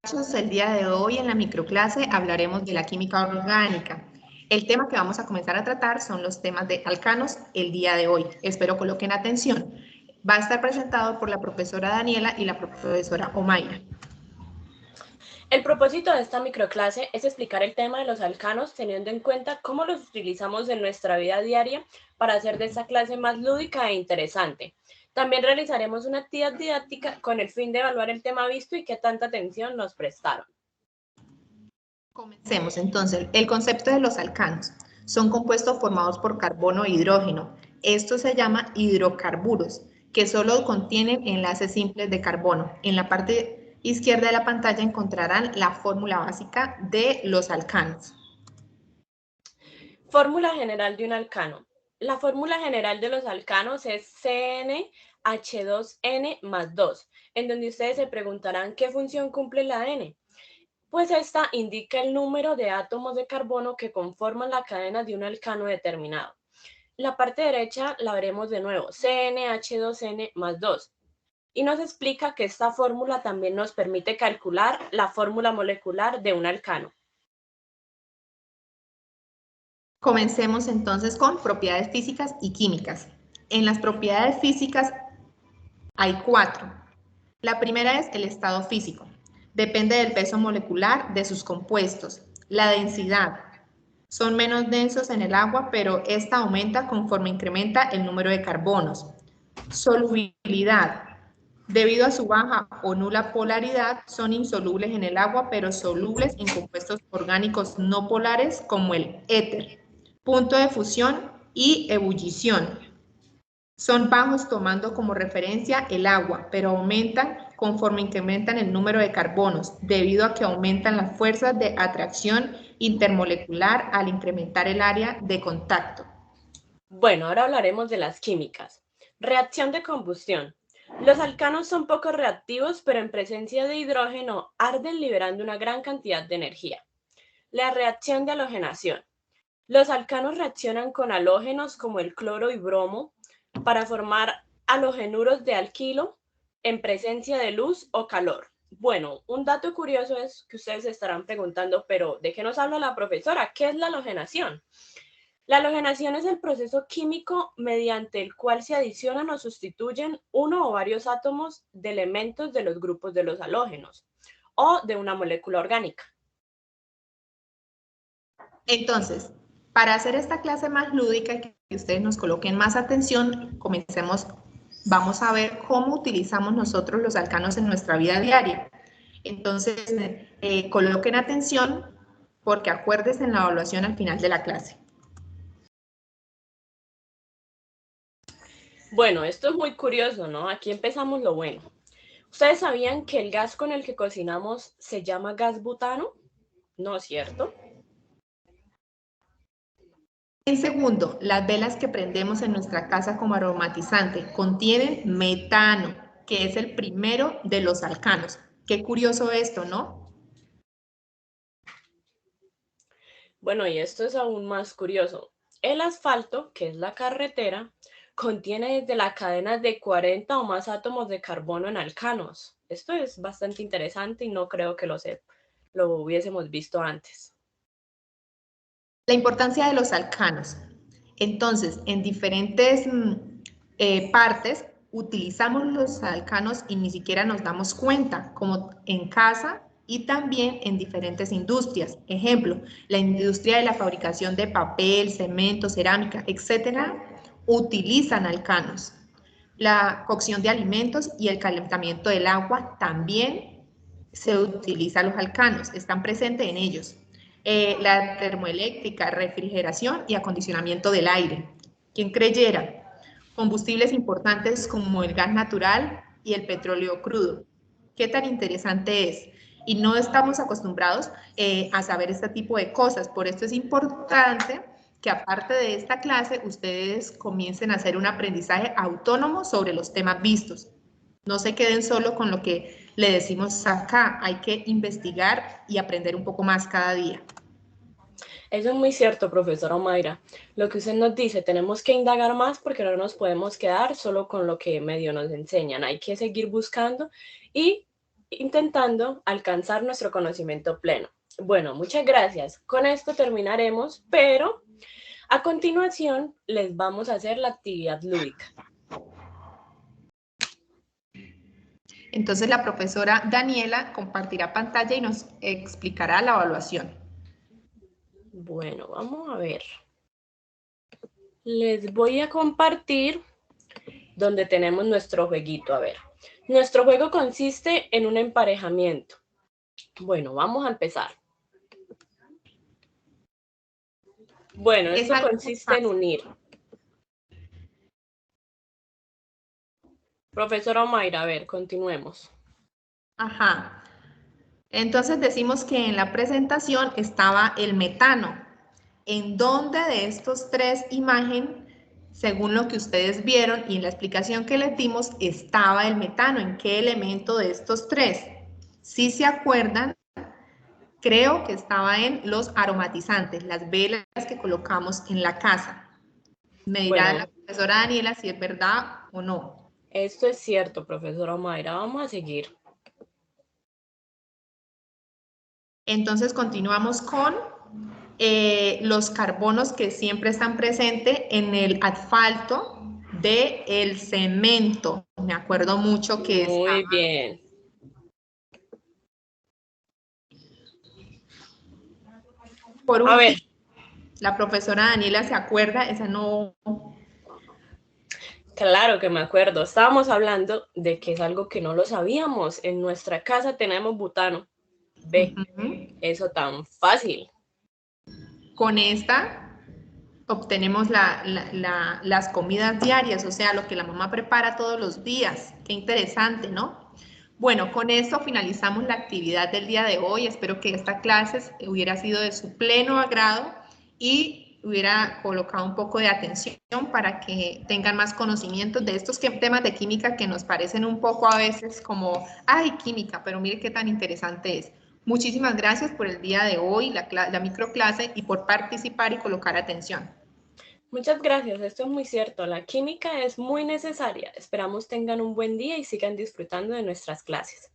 Muchachos, el día de hoy en la microclase hablaremos de la química orgánica. El tema que vamos a comenzar a tratar son los temas de alcanos el día de hoy. Espero coloquen atención. Va a estar presentado por la profesora Daniela y la profesora Omaira. El propósito de esta microclase es explicar el tema de los alcanos teniendo en cuenta cómo los utilizamos en nuestra vida diaria para hacer de esta clase más lúdica e interesante. También realizaremos una actividad didáctica con el fin de evaluar el tema visto y qué tanta atención nos prestaron. Comencemos entonces. El concepto de los alcanos. Son compuestos formados por carbono e hidrógeno. Esto se llama hidrocarburos, que solo contienen enlaces simples de carbono. En la parte izquierda de la pantalla encontrarán la fórmula básica de los alcanos. Fórmula general de un alcano. La fórmula general de los alcanos es CnH2n más 2, en donde ustedes se preguntarán qué función cumple la N. Pues esta indica el número de átomos de carbono que conforman la cadena de un alcano determinado. La parte derecha la veremos de nuevo, CnH2n más 2. Y nos explica que esta fórmula también nos permite calcular la fórmula molecular de un alcano. Comencemos entonces con propiedades físicas y químicas. En las propiedades físicas hay 4. La primera es el estado físico. Depende del peso molecular de sus compuestos. La densidad. Son menos densos en el agua, pero esta aumenta conforme incrementa el número de carbonos. Solubilidad. Debido a su baja o nula polaridad, son insolubles en el agua, pero solubles en compuestos orgánicos no polares como el éter. Punto de fusión y ebullición. Son bajos tomando como referencia el agua, pero aumentan conforme incrementan el número de carbonos, debido a que aumentan las fuerzas de atracción intermolecular al incrementar el área de contacto. Bueno, ahora hablaremos de las químicas. Reacción de combustión. Los alcanos son poco reactivos, pero en presencia de hidrógeno arden liberando una gran cantidad de energía. La reacción de halogenación. Los alcanos reaccionan con halógenos como el cloro y bromo para formar halogenuros de alquilo en presencia de luz o calor. Bueno, un dato curioso es que ustedes se estarán preguntando, pero ¿de qué nos habla la profesora? ¿Qué es la halogenación? La halogenación es el proceso químico mediante el cual se adicionan o sustituyen uno o varios átomos de elementos de los grupos de los halógenos o de una molécula orgánica. Entonces, para hacer esta clase más lúdica y que ustedes nos coloquen más atención, comencemos, vamos a ver cómo utilizamos nosotros los alcanos en nuestra vida diaria. Entonces, coloquen atención porque acuérdense en la evaluación al final de la clase. Bueno, esto es muy curioso, ¿no? Aquí empezamos lo bueno. ¿Ustedes sabían que el gas con el que cocinamos se llama gas butano? ¿No es cierto? En segundo, las velas que prendemos en nuestra casa como aromatizante contienen metano, que es el primero de los alcanos. Qué curioso esto, ¿no? Bueno, y esto es aún más curioso. El asfalto, que es la carretera, contiene desde la cadena de 40 o más átomos de carbono en alcanos. Esto es bastante interesante y no creo que lo hubiésemos visto antes. La importancia de los alcanos. Entonces, en diferentes partes utilizamos los alcanos y ni siquiera nos damos cuenta, como en casa y también en diferentes industrias. Ejemplo, la industria de la fabricación de papel, cemento, cerámica, etcétera, utilizan alcanos. La cocción de alimentos y el calentamiento del agua también se utilizan los alcanos, están presentes en ellos. La termoeléctrica, refrigeración y acondicionamiento del aire. ¿Quién creyera? Combustibles importantes como el gas natural y el petróleo crudo. ¿Qué tan interesante es? Y no estamos acostumbrados a saber este tipo de cosas, por esto es importante que aparte de esta clase, ustedes comiencen a hacer un aprendizaje autónomo sobre los temas vistos. No se queden solo con lo que le decimos acá, hay que investigar y aprender un poco más cada día. Eso es muy cierto, profesora Omaira. Lo que usted nos dice, tenemos que indagar más porque no nos podemos quedar solo con lo que medio nos enseñan. Hay que seguir buscando y intentando alcanzar nuestro conocimiento pleno. Bueno, muchas gracias. Con esto terminaremos, pero a continuación les vamos a hacer la actividad lúdica. Entonces la profesora Daniela compartirá pantalla y nos explicará la evaluación. Bueno, vamos a ver. Les voy a compartir donde tenemos nuestro jueguito. A ver, nuestro juego consiste en un emparejamiento. Bueno, vamos a empezar. Bueno, esto consiste en unir. Profesora Mayra, a ver, continuemos. Ajá. Entonces decimos que en la presentación estaba el metano. ¿En dónde de estos tres imágenes, según lo que ustedes vieron y en la explicación que les dimos, estaba el metano? ¿En qué elemento de estos tres? Si se acuerdan, creo que estaba en los aromatizantes, las velas que colocamos en la casa. Me dirá la profesora Daniela si es verdad o no. Esto es cierto, profesora Mayra. Vamos a seguir. Entonces continuamos con los carbonos que siempre están presentes en el asfalto del cemento. Me acuerdo mucho que Muy bien. Por último, la profesora Daniela se acuerda, esa no... Claro que me acuerdo. Estábamos hablando de que es algo que no lo sabíamos. En nuestra casa tenemos butano. Ve, eso tan fácil. Con esta obtenemos las comidas diarias, o sea, lo que la mamá prepara todos los días. Qué interesante, ¿no? Bueno, con esto finalizamos la actividad del día de hoy. Espero que esta clase hubiera sido de su pleno agrado y hubiera colocado un poco de atención para que tengan más conocimientos de estos temas de química que nos parecen un poco a veces como, ay, química, pero mire qué tan interesante es. Muchísimas gracias por el día de hoy, la microclase, y por participar y colocar atención. Muchas gracias, esto es muy cierto. La química es muy necesaria. Esperamos tengan un buen día y sigan disfrutando de nuestras clases.